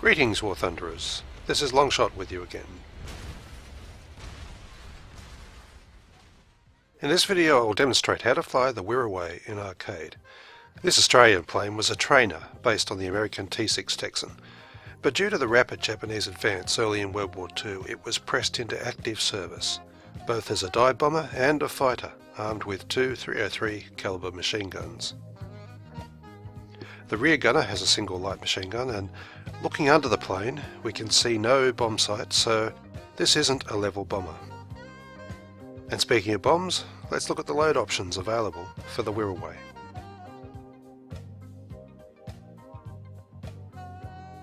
Greetings, War Thunderers. This is Longshot with you again. In this video I will demonstrate how to fly the Wirraway in arcade. This Australian plane was a trainer based on the American T-6 Texan, but due to the rapid Japanese advance early in World War II it was pressed into active service, both as a dive bomber and a fighter, armed with two .303 caliber machine guns. The rear gunner has a single light machine gun, and looking under the plane we can see no bomb sights, so this isn't a level bomber. And speaking of bombs, let's look at the load options available for the Wirraway.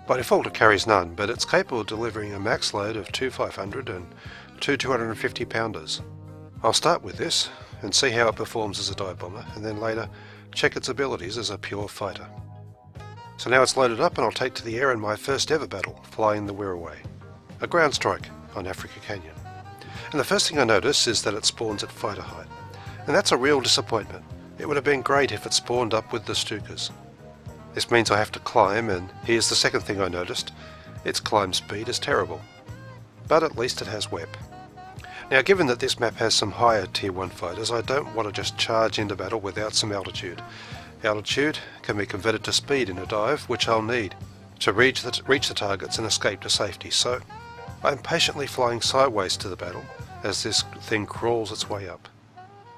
By default it carries none, but it's capable of delivering a max load of two 500 and two 250 pounders. I'll start with this and see how it performs as a dive bomber, and then later check its abilities as a pure fighter. So now it's loaded up and I'll take to the air in my first ever battle, flying the Wirraway, a ground strike on Africa Canyon. And the first thing I notice is that it spawns at fighter height, and that's a real disappointment. It would have been great if it spawned up with the Stukas. This means I have to climb, and here's the second thing I noticed: its climb speed is terrible, but at least it has WEP. Now, given that this map has some higher tier 1 fighters, I don't want to just charge into battle without some altitude. Altitude can be converted to speed in a dive, which I'll need to reach the targets and escape to safety, so I'm patiently flying sideways to the battle as this thing crawls its way up.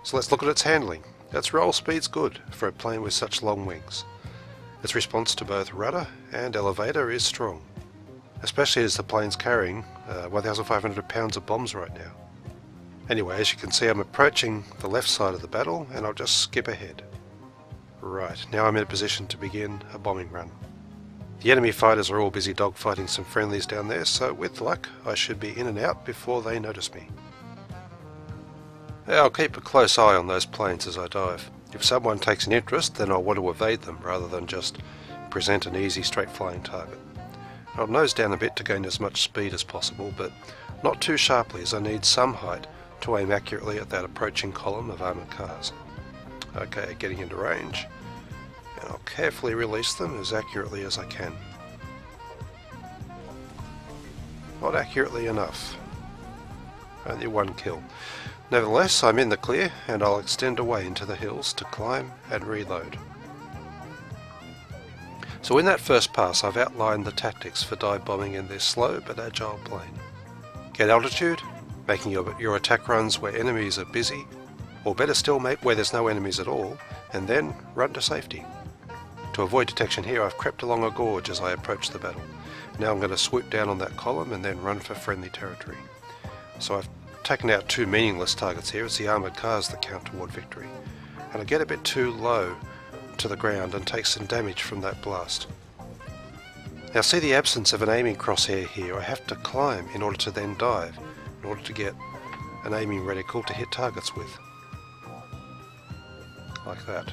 So let's look at its handling. Its roll speed's good for a plane with such long wings. Its response to both rudder and elevator is strong, especially as the plane's carrying 1,500 pounds of bombs right now. Anyway, as you can see, I'm approaching the left side of the battle, and I'll just skip ahead. Right, now I'm in a position to begin a bombing run. The enemy fighters are all busy dogfighting some friendlies down there, so with luck I should be in and out before they notice me. I'll keep a close eye on those planes as I dive. If someone takes an interest, then I'll want to evade them rather than just present an easy straight flying target. I'll nose down a bit to gain as much speed as possible, but not too sharply, as I need some height to aim accurately at that approaching column of armoured cars. Okay, getting into range, and I'll carefully release them as accurately as I can. Not accurately enough. Only one kill. Nevertheless, I'm in the clear, and I'll extend away into the hills to climb and reload. So in that first pass I've outlined the tactics for dive bombing in this slow but agile plane. Get altitude, making your attack runs where enemies are busy, or better still, where there's no enemies at all, and then run to safety. To avoid detection here, I've crept along a gorge as I approach the battle. Now I'm going to swoop down on that column and then run for friendly territory. So I've taken out two meaningless targets here. It's the armoured cars that count toward victory. And I get a bit too low to the ground and take some damage from that blast. Now see the absence of an aiming crosshair here. I have to climb in order to then dive, in order to get an aiming reticle to hit targets with. Like that.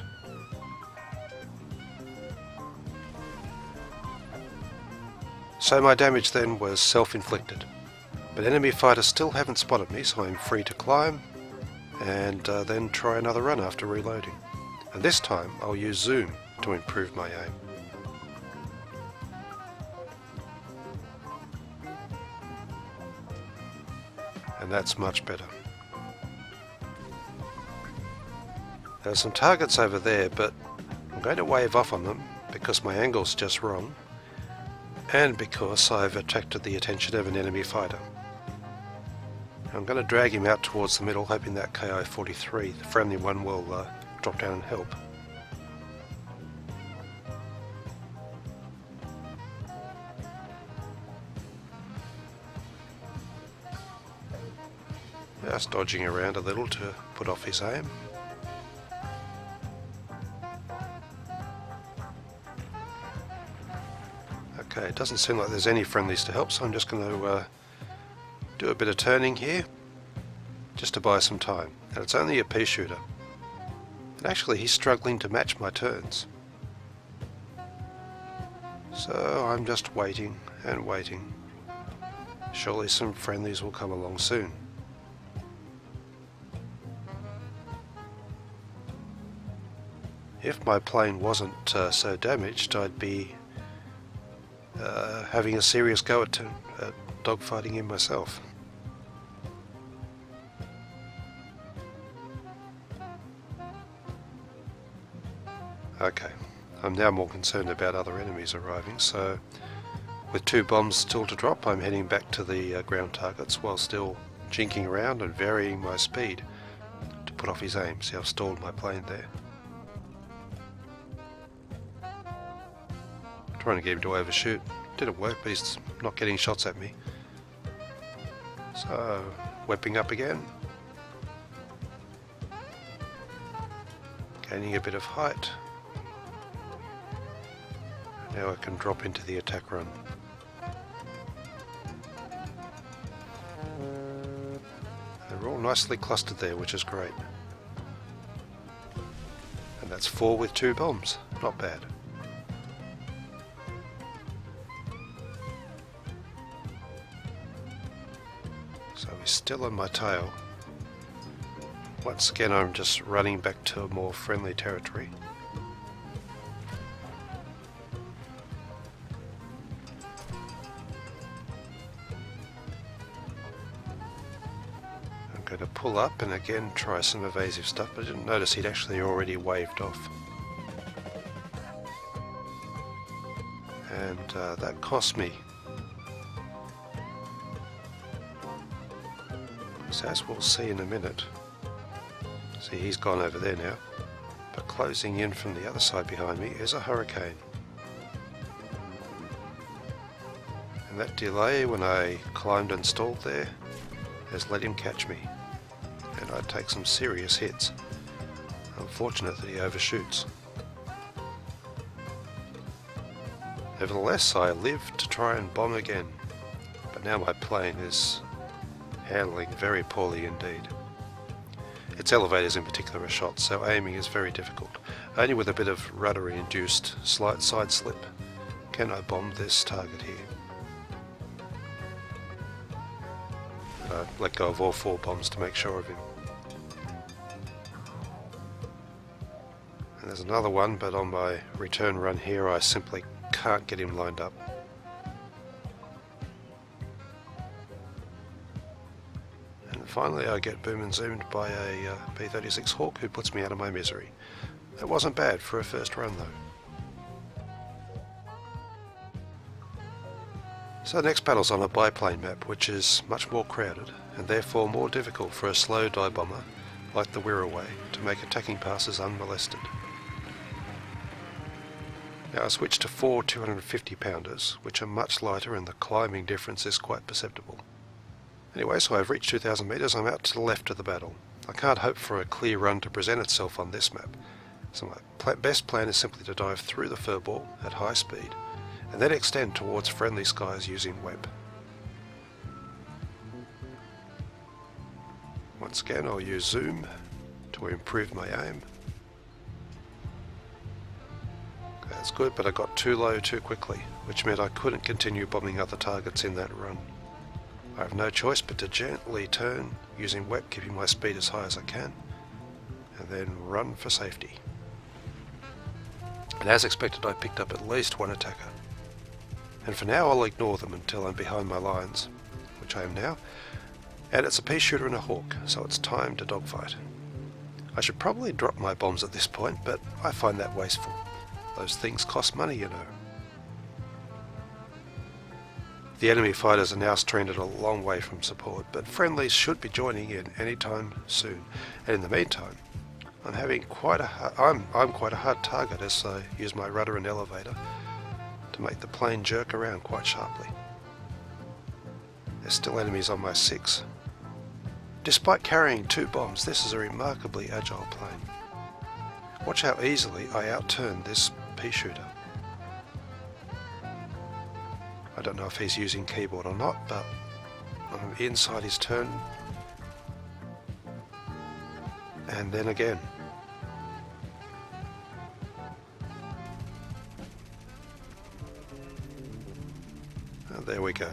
So my damage then was self-inflicted, but enemy fighters still haven't spotted me, so I'm free to climb and then try another run after reloading. And this time I'll use zoom to improve my aim. And that's much better. There are some targets over there, but I'm going to wave off on them because my angle's just wrong, and because I've attracted the attention of an enemy fighter. I'm going to drag him out towards the middle, hoping that KI-43, the friendly one, will drop down and help. Just dodging around a little to put off his aim. Okay, it doesn't seem like there's any friendlies to help, so I'm just going to do a bit of turning here, just to buy some time. And it's only a pea shooter. And actually he's struggling to match my turns. So I'm just waiting and waiting. Surely some friendlies will come along soon. If my plane wasn't so damaged, I'd be having a serious go at dogfighting him myself. Okay, I'm now more concerned about other enemies arriving, so with 2 bombs still to drop, I'm heading back to the ground targets while still jinking around and varying my speed to put off his aim. See, I've stalled my plane there. Trying to get him to overshoot. Didn't work, but he's not getting shots at me. So, whipping up again. Gaining a bit of height. Now I can drop into the attack run. They're all nicely clustered there, which is great. And that's 4 with 2 bombs. Not bad. So he's still on my tail. Once again, I'm just running back to a more friendly territory. I'm going to pull up and again try some evasive stuff, but I didn't notice he'd actually already waved off. And that cost me. So as we'll see in a minute, see, he's gone over there now, but closing in from the other side behind me is a hurricane. And that delay when I climbed and stalled there has let him catch me, and I take some serious hits. Unfortunate that he overshoots. Nevertheless, I live to try and bomb again, but now my plane is handling very poorly indeed. Its elevators in particular are shot, so aiming is very difficult. Only with a bit of rudder-induced slight side slip can I bomb this target here. Let go of all 4 bombs to make sure of him. And there's another one, but on my return run here I simply can't get him lined up. Finally I get boom and zoomed by a B-36 Hawk who puts me out of my misery. That wasn't bad for a first run though. So the next battle's on a biplane map, which is much more crowded and therefore more difficult for a slow dive bomber like the Wirraway to make attacking passes unmolested. Now I switched to 4 250 pounders, which are much lighter and the climbing difference is quite perceptible. Anyway, so I've reached 2,000 metres, I'm out to the left of the battle. I can't hope for a clear run to present itself on this map, so my best plan is simply to dive through the furball at high speed, and then extend towards friendly skies using web. Once again, I'll use zoom to improve my aim. Okay, that's good, but I got too low too quickly, which meant I couldn't continue bombing other targets in that run. I have no choice but to gently turn using web, keeping my speed as high as I can, and then run for safety. And as expected, I picked up at least 1 attacker. And for now I'll ignore them until I'm behind my lines, which I am now, and it's a pea shooter and a hawk, so it's time to dogfight. I should probably drop my bombs at this point, but I find that wasteful. Those things cost money, you know. The enemy fighters are now stranded a long way from support, but friendlies should be joining in any time soon. And in the meantime, I'm quite a hard target as I use my rudder and elevator to make the plane jerk around quite sharply. There's still enemies on my 6. Despite carrying 2 bombs, this is a remarkably agile plane. Watch how easily I outturn this pea shooter. I don't know if he's using keyboard or not, but I'm inside his turn, and then again. And there we go.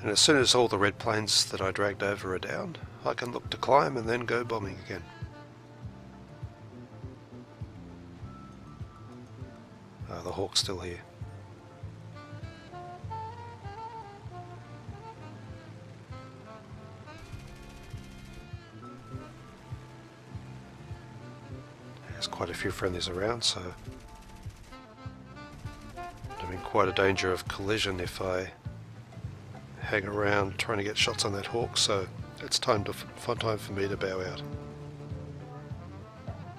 And as soon as all the red planes that I dragged over are down, I can look to climb and then go bombing again. The Hawk's still here. There's quite a few friendlies around, so I'm in quite a danger of collision if I hang around trying to get shots on that Hawk, so it's time for me to bow out.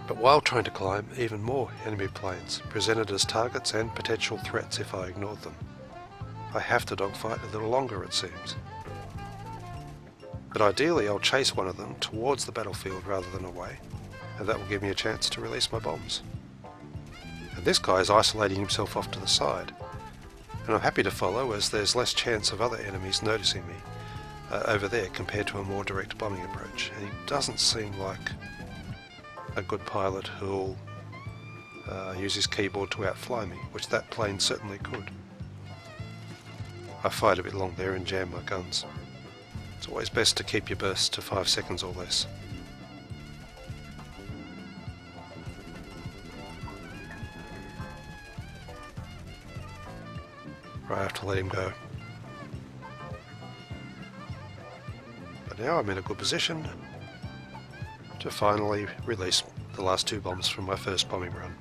But while trying to climb, even more enemy planes presented as targets and potential threats if I ignored them. I have to dogfight a little longer, it seems. But ideally I'll chase one of them towards the battlefield rather than away, and that will give me a chance to release my bombs. And this guy is isolating himself off to the side, and I'm happy to follow as there's less chance of other enemies noticing me over there compared to a more direct bombing approach, and he doesn't seem like a good pilot who'll use his keyboard to outfly me, which that plane certainly could. I fired a bit long there and jammed my guns. It's always best to keep your bursts to 5 seconds or less. Right, I have to let him go. But now I'm in a good position to finally release the last 2 bombs from my first bombing run.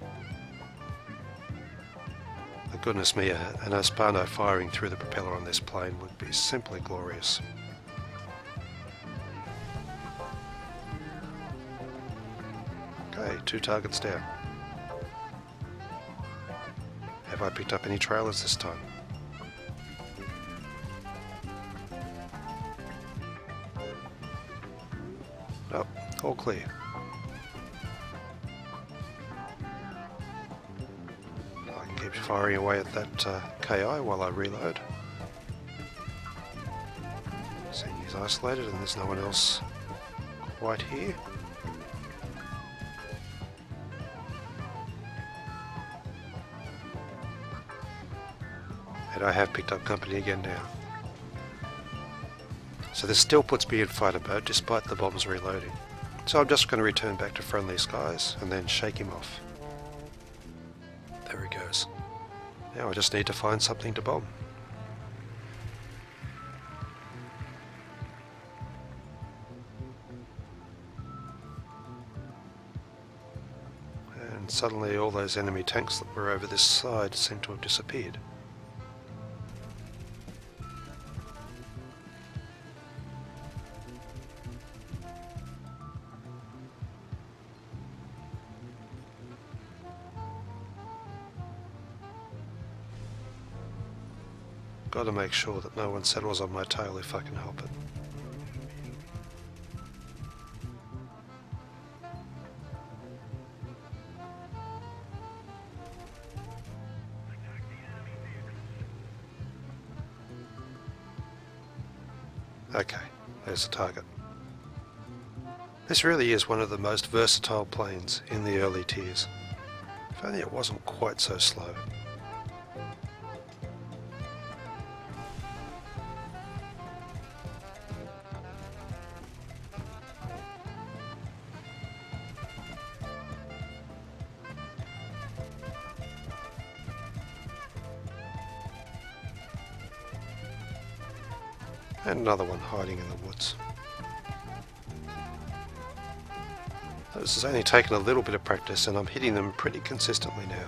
For goodness me, an Hispano firing through the propeller on this plane would be simply glorious. Okay, 2 targets down. Have I picked up any trailers this time? Nope, all clear. I can keep firing away at that KI while I reload. Seeing he's isolated and there's no one else quite here. And I have picked up company again now. So this still puts me in fighter mode despite the bombs reloading. So I'm just going to return back to friendly skies and then shake him off. There he goes. Now I just need to find something to bomb. And suddenly all those enemy tanks that were over this side seem to have disappeared. Got to make sure that no one settles on my tail if I can help it. Okay, there's the target. This really is one of the most versatile planes in the early tiers. If only it wasn't quite so slow. And another one hiding in the woods. This has only taken a little bit of practice and I'm hitting them pretty consistently now.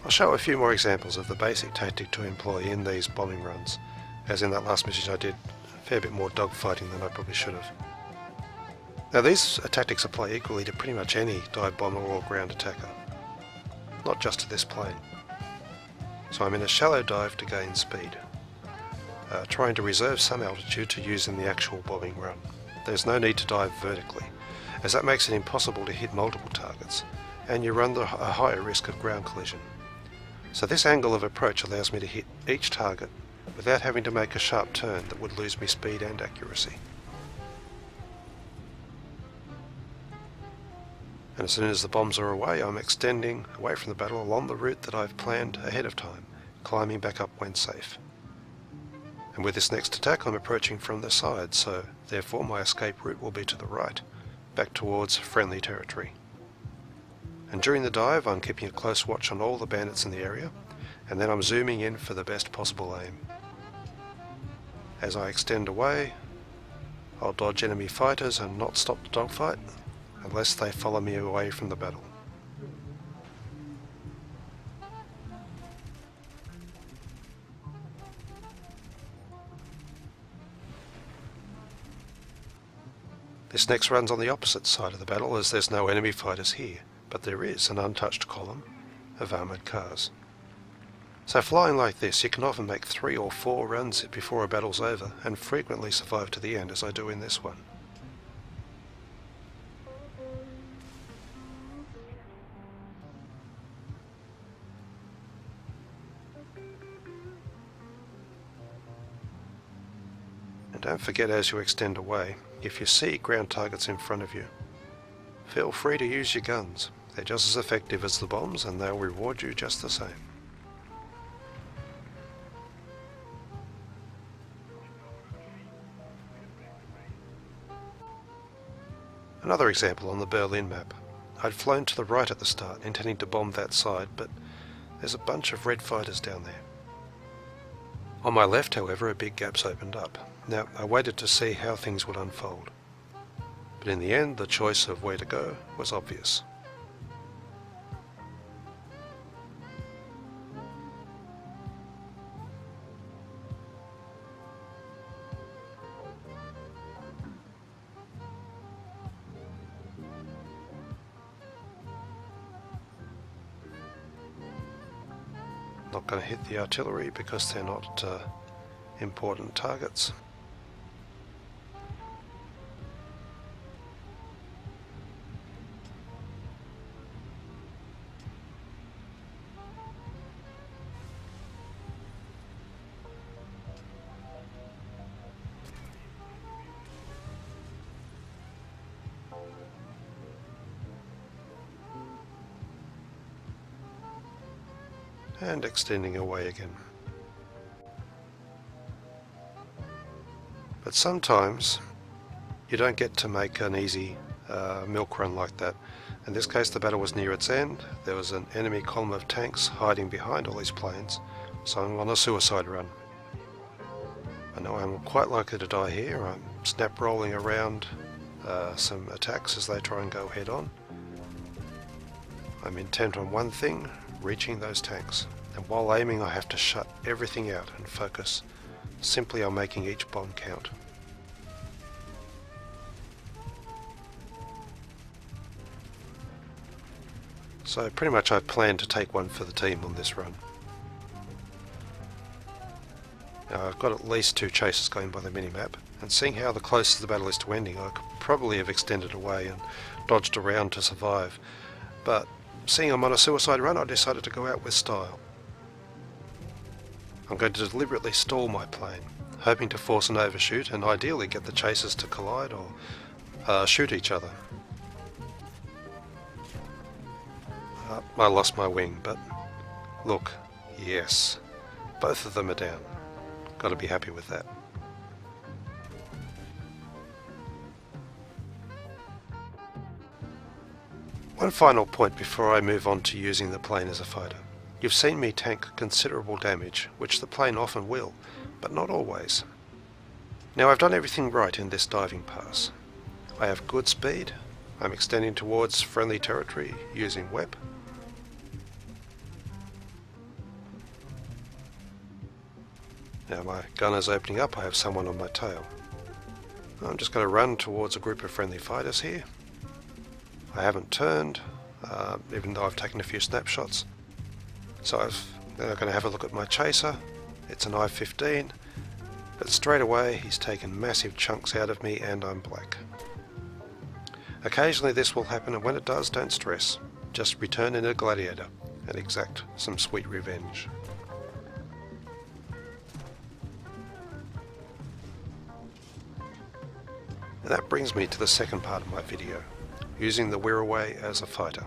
I'll show a few more examples of the basic tactic to employ in these bombing runs, as in that last mission I did a fair bit more dogfighting than I probably should have. Now these tactics apply equally to pretty much any dive bomber or ground attacker, not just to this plane. So I'm in a shallow dive to gain speed, trying to reserve some altitude to use in the actual bombing run. There's no need to dive vertically, as that makes it impossible to hit multiple targets, and you run a higher risk of ground collision. So this angle of approach allows me to hit each target without having to make a sharp turn that would lose me speed and accuracy. And as soon as the bombs are away, I'm extending away from the battle along the route that I've planned ahead of time, climbing back up when safe. And with this next attack I'm approaching from the side, so therefore my escape route will be to the right, back towards friendly territory. And during the dive I'm keeping a close watch on all the bandits in the area, and then I'm zooming in for the best possible aim. As I extend away, I'll dodge enemy fighters and not stop the dogfight, unless they follow me away from the battle. This next run's on the opposite side of the battle, as there's no enemy fighters here, but there is an untouched column of armoured cars. So flying like this, you can often make 3 or 4 runs before a battle's over, and frequently survive to the end, as I do in this one. And don't forget, as you extend away, if you see ground targets in front of you, feel free to use your guns. They're just as effective as the bombs, and they'll reward you just the same. Another example on the Berlin map. I'd flown to the right at the start, intending to bomb that side, but there's a bunch of red fighters down there. On my left, however, a big gap's opened up. Now, I waited to see how things would unfold, but in the end the choice of where to go was obvious. Not going to hit the artillery because they're not important targets. And extending away again. But sometimes you don't get to make an easy milk run like that. In this case the battle was near its end. There was an enemy column of tanks hiding behind all these planes, so I'm on a suicide run. I know I'm quite likely to die here. I'm snap rolling around some attacks as they try and go head on. I'm intent on one thing: reaching those tanks, and while aiming I have to shut everything out and focus simply on making each bomb count. So pretty much I plan to take one for the team on this run. Now I've got at least 2 chases going by the minimap, and seeing how the closer the battle is to ending, I could probably have extended away and dodged around to survive, but seeing I'm on a suicide run, I decided to go out with style. I'm going to deliberately stall my plane, hoping to force an overshoot and ideally get the chasers to collide or shoot each other. I lost my wing, but look, yes, both of them are down. Got to be happy with that. One final point before I move on to using the plane as a fighter. You've seen me tank considerable damage, which the plane often will, but not always. Now I've done everything right in this diving pass. I have good speed, I'm extending towards friendly territory using WEP. Now my gunner's opening up, I have someone on my tail. I'm just going to run towards a group of friendly fighters here. I haven't turned, even though I've taken a few snapshots. So I'm going to have a look at my chaser. It's an I-15, but straight away he's taken massive chunks out of me and I'm black. Occasionally this will happen, and when it does, don't stress. Just return in a gladiator and exact some sweet revenge. And that brings me to the second part of my video, using the Wirraway as a fighter.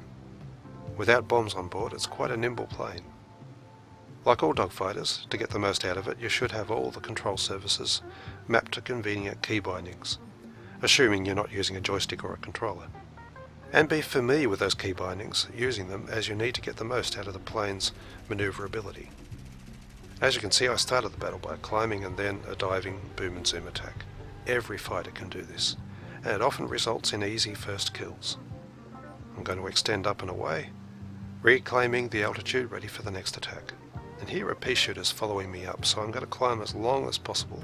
Without bombs on board, it's quite a nimble plane. Like all dogfighters, to get the most out of it, you should have all the control surfaces mapped to convenient key bindings, assuming you're not using a joystick or a controller. And be familiar with those key bindings, using them as you need to get the most out of the plane's maneuverability. As you can see, I started the battle by climbing and then a diving boom and zoom attack. Every fighter can do this, and it often results in easy first kills. I'm going to extend up and away, reclaiming the altitude ready for the next attack. And here are pea shooters following me up, so I'm going to climb as long as possible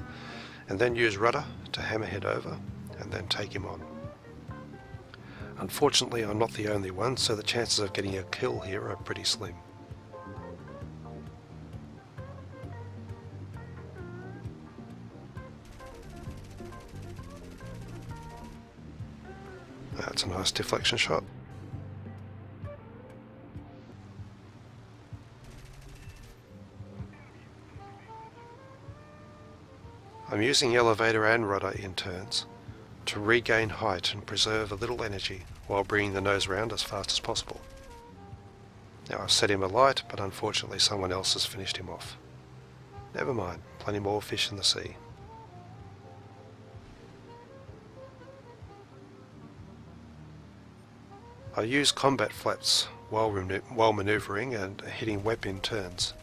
and then use rudder to hammerhead over and then take him on. Unfortunately, I'm not the only one, so the chances of getting a kill here are pretty slim. That's a nice deflection shot. I'm using elevator and rudder in turns to regain height and preserve a little energy while bringing the nose round as fast as possible. Now I've set him alight, but unfortunately someone else has finished him off. Never mind, plenty more fish in the sea. I use combat flaps while manoeuvring and hitting web in turns,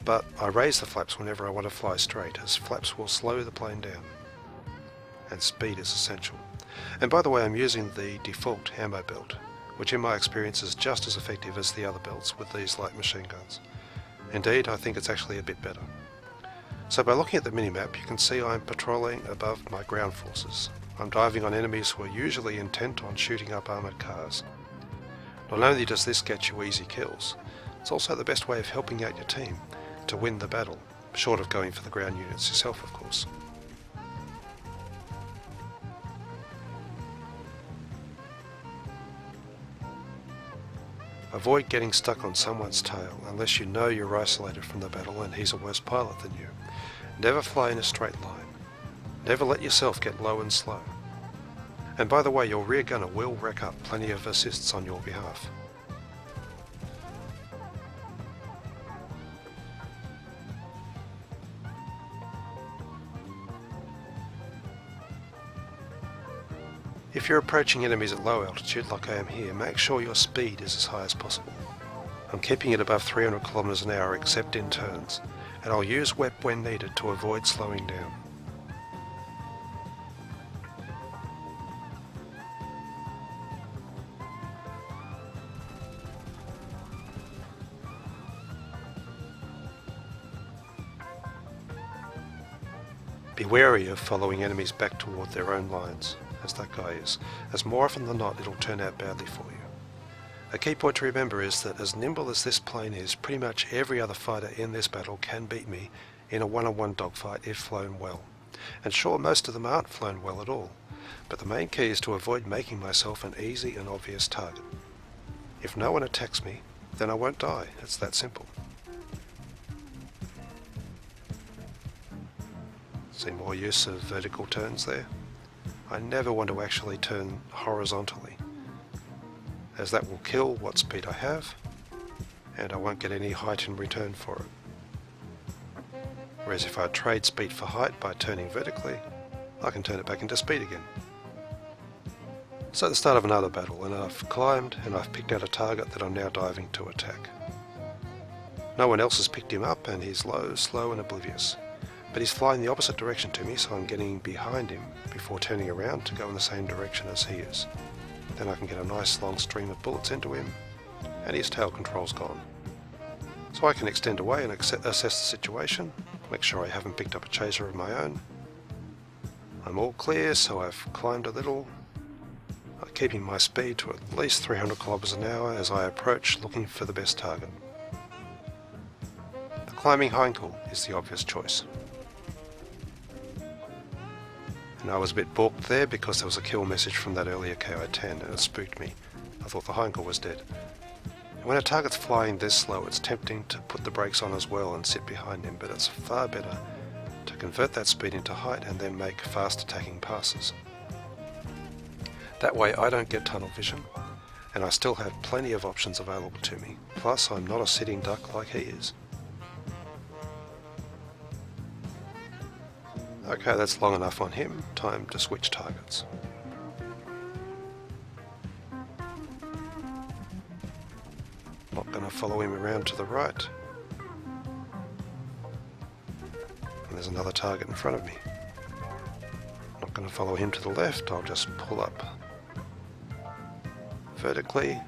but I raise the flaps whenever I want to fly straight, as flaps will slow the plane down, and speed is essential. And by the way, I'm using the default ammo belt, which in my experience is just as effective as the other belts with these light machine guns. Indeed, I think it's actually a bit better. So by looking at the minimap, you can see I'm patrolling above my ground forces. I'm diving on enemies who are usually intent on shooting up armoured cars. Not only does this get you easy kills, it's also the best way of helping out your team to win the battle, short of going for the ground units yourself, of course. Avoid getting stuck on someone's tail unless you know you're isolated from the battle and he's a worse pilot than you. Never fly in a straight line. Never let yourself get low and slow. And by the way, your rear gunner will rack up plenty of assists on your behalf. If you're approaching enemies at low altitude like I am here, make sure your speed is as high as possible. I'm keeping it above 300 km an hour except in turns, and I'll use WEP when needed to avoid slowing down. Be wary of following enemies back toward their own lines, as that guy is, as more often than not it'll turn out badly for you. A key point to remember is that as nimble as this plane is, pretty much every other fighter in this battle can beat me in a one-on-one dogfight if flown well. And sure, most of them aren't flown well at all, but the main key is to avoid making myself an easy and obvious target. If no one attacks me, then I won't die. It's that simple. See more use of vertical turns there? I never want to actually turn horizontally, as that will kill what speed I have, and I won't get any height in return for it. Whereas if I trade speed for height by turning vertically, I can turn it back into speed again. So the start of another battle, and I've climbed and I've picked out a target that I'm now diving to attack. No one else has picked him up, and he's low, slow and oblivious. But he's flying the opposite direction to me, so I'm getting behind him before turning around to go in the same direction as he is. Then I can get a nice long stream of bullets into him, and his tail control's gone. So I can extend away and assess the situation, make sure I haven't picked up a chaser of my own. I'm all clear, so I've climbed a little, keeping my speed to at least 300 km an hour as I approach looking for the best target. The climbing hindcall is the obvious choice. And I was a bit balked there because there was a kill message from that earlier KI-10 and it spooked me. I thought the hindcall was dead. And when a target's flying this slow, it's tempting to put the brakes on as well and sit behind him, but it's far better to convert that speed into height and then make fast attacking passes. That way I don't get tunnel vision, and I still have plenty of options available to me. Plus I'm not a sitting duck like he is. Okay, that's long enough on him. Time to switch targets. Not going to follow him around to the right. And there's another target in front of me. Not going to follow him to the left. I'll just pull up vertically.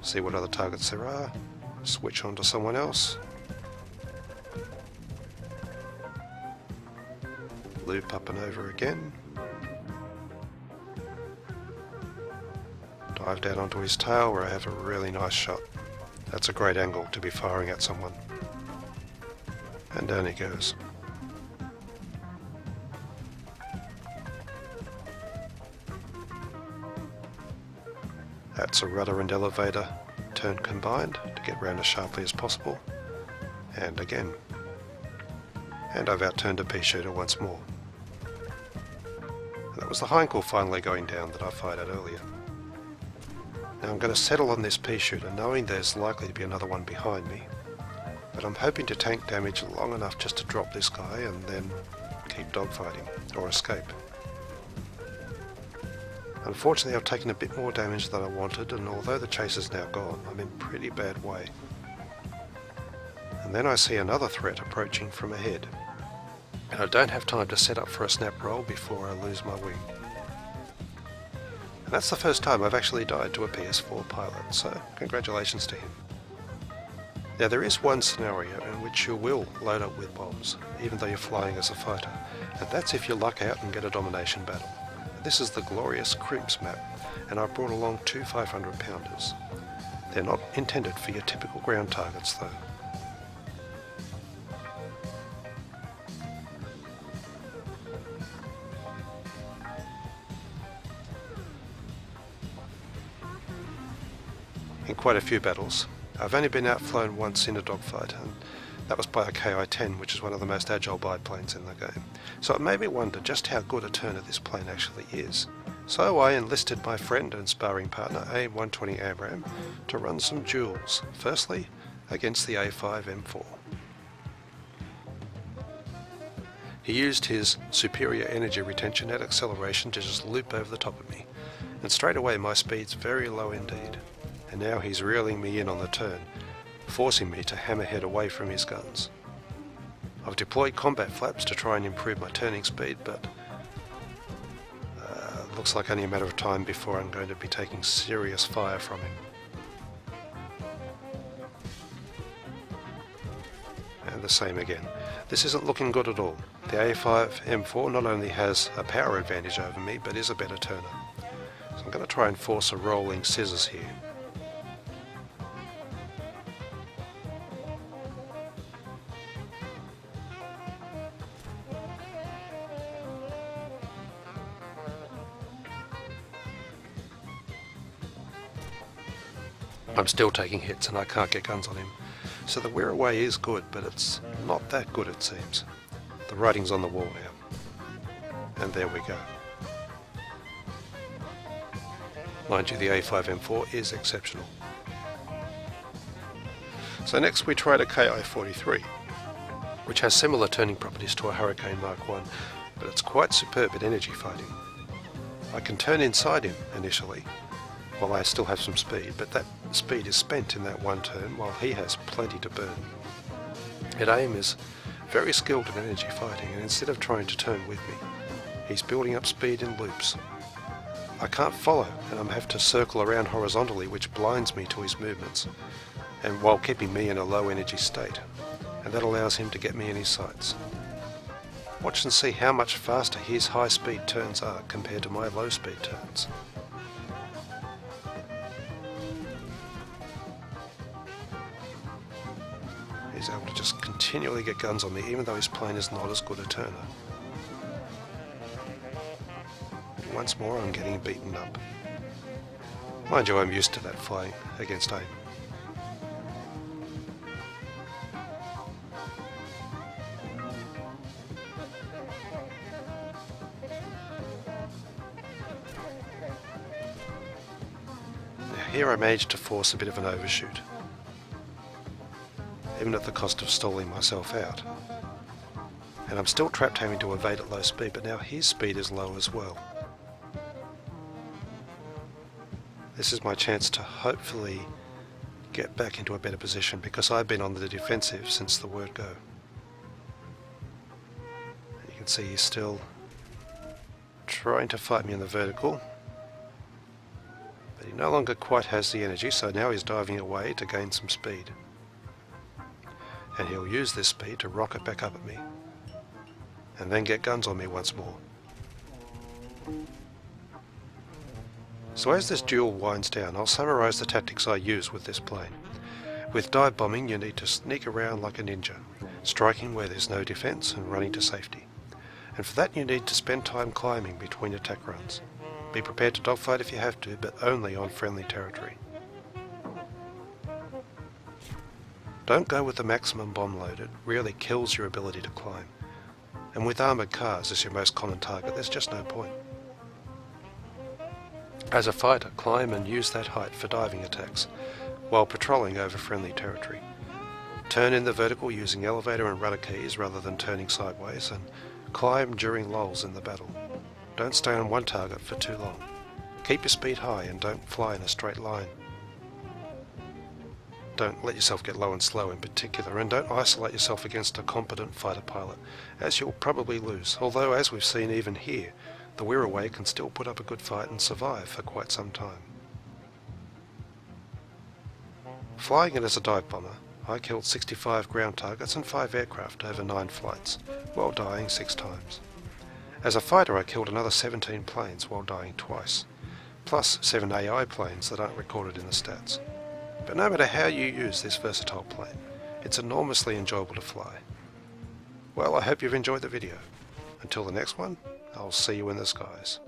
See what other targets there are. Switch on to someone else. Loop up and over again. Dive down onto his tail where I have a really nice shot. That's a great angle to be firing at someone. And down he goes. That's a rudder and elevator turn combined to get round as sharply as possible. And again. And I've outturned a pea shooter once more. And that was the hindcall finally going down that I fired at earlier. Now I'm going to settle on this pea shooter knowing there's likely to be another one behind me. But I'm hoping to tank damage long enough just to drop this guy and then keep dogfighting or escape. Unfortunately, I've taken a bit more damage than I wanted, and although the chase is now gone, I'm in pretty bad way. And then I see another threat approaching from ahead. And I don't have time to set up for a snap roll before I lose my wing. And that's the first time I've actually died to a PS4 pilot, so congratulations to him. Now there is one scenario in which you will load up with bombs, even though you're flying as a fighter, and that's if you luck out and get a domination battle. This is the glorious Crimps map, and I've brought along two 500 pounders. They're not intended for your typical ground targets though. In quite a few battles. I've only been outflown once in a dogfight, and that was by a Ki-10, which is one of the most agile biplanes in the game. So it made me wonder just how good a turner this plane actually is. So I enlisted my friend and sparring partner A120 Amram to run some duels, firstly against the A5 M4. He used his superior energy retention at acceleration to just loop over the top of me, and straight away my speed's very low indeed. And now he's reeling me in on the turn, forcing me to hammerhead away from his guns. I've deployed combat flaps to try and improve my turning speed, but looks like only a matter of time before I'm going to be taking serious fire from him. And the same again. This isn't looking good at all. The A5 M4 not only has a power advantage over me, but is a better turner. So I'm going to try and force a rolling scissors here. I'm still taking hits and I can't get guns on him. So the Wirraway is good, but it's not that good it seems. The writing's on the wall now. And there we go. Mind you, the A5 M4 is exceptional. So next we tried a Ki-43, which has similar turning properties to a Hurricane Mark 1, but it's quite superb at energy fighting. I can turn inside him initially, while I still have some speed, but that speed is spent in that one turn while he has plenty to burn. Yet AIM is very skilled at energy fighting, and instead of trying to turn with me, he's building up speed in loops. I can't follow, and I have to circle around horizontally, which blinds me to his movements, and while keeping me in a low energy state, and that allows him to get me in his sights. Watch and see how much faster his high speed turns are compared to my low speed turns. He's able to just continually get guns on me, even though his plane is not as good a turner. And once more I'm getting beaten up. Mind you, I'm used to that flying against AIM. Now here I managed to force a bit of an overshoot, even at the cost of stalling myself out. And I'm still trapped having to evade at low speed, but now his speed is low as well. This is my chance to hopefully get back into a better position, because I've been on the defensive since the word go. You can see he's still trying to fight me in the vertical, but he no longer quite has the energy, so now he's diving away to gain some speed. And he'll use this speed to rocket back up at me, and then get guns on me once more. So as this duel winds down, I'll summarise the tactics I use with this plane. With dive bombing, you need to sneak around like a ninja, striking where there's no defence and running to safety. And for that you need to spend time climbing between attack runs. Be prepared to dogfight if you have to, but only on friendly territory. Don't go with the maximum bomb load, it really kills your ability to climb. And with armoured cars as your most common target, there's just no point. As a fighter, climb and use that height for diving attacks, while patrolling over friendly territory. Turn in the vertical using elevator and rudder keys rather than turning sideways, and climb during lulls in the battle. Don't stay on one target for too long. Keep your speed high and don't fly in a straight line. Don't let yourself get low and slow in particular, and don't isolate yourself against a competent fighter pilot, as you'll probably lose, although as we've seen even here, the Wirraway can still put up a good fight and survive for quite some time. Flying it as a dive bomber, I killed 65 ground targets and 5 aircraft over 9 flights, while dying 6 times. As a fighter I killed another 17 planes while dying twice, plus 7 AI planes that aren't recorded in the stats. But no matter how you use this versatile plane, it's enormously enjoyable to fly. Well, I hope you've enjoyed the video. Until the next one, I'll see you in the skies.